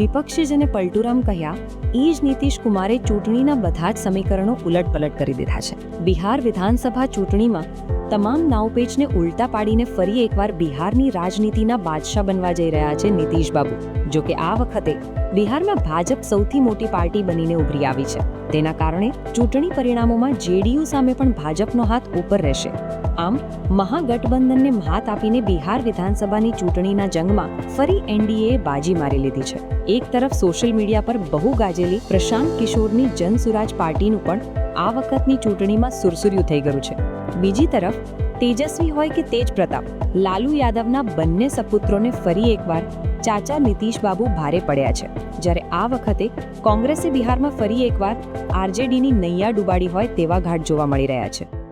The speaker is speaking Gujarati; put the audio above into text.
વિપક્ષે જેને પલટુરામ કહ્યા એ જ નીતિશ કુમારે ચૂંટણીના બધા જ સમીકરણો ઉલટપલટ કરી દીધા છે. બિહાર વિધાનસભા ચૂંટણીમાં તમામ નાવપેચને ઉલટા પાડીને ફરી એકવાર બિહારની રાજનીતિના બાદશાહ બનવા જઈ રહ્યા છે નીતિશ બાબુ. જો કે આ વખતે બિહારમાં ભાજપ સૌથી મોટી પાર્ટી બનીને ઉભરી આવી છે. તેના કારણે ચૂંટણી પરિણામોમાં જેડીયુ સામે પણ ભાજપનો હાથ ઉપર રહેશે. આમ મહાગઠબંધનને હાથ આપીને બિહાર વિધાનસભાની ચૂંટણીના જંગમાં ફરી એનડીએએ બાજી મારી લીધી છે. એક તરફ સોશિયલ મીડિયા પર બહુ ગાજેલી પ્રશાંત કિશોરની જનસુરાજ પાર્ટીનું પણ આ વખતની ચૂંટણીમાં સુરસુર્યું થઈ ગયું છે. બીજી તરફ તેજસ્વી હોય કે તેજ પ્રતાપ, લાલુ યાદવના બંને સપુત્રોને ફરી એકવાર ચાચા નીતિશ બાબુ ભારે પડ્યા છે. જ્યારે આ વખતે કોંગ્રેસે બિહારમાં ફરી એકવાર આરજેડીની નૈયા ડૂબાડી હોય તેવા ઘાટ જોવા મળી રહ્યા છે.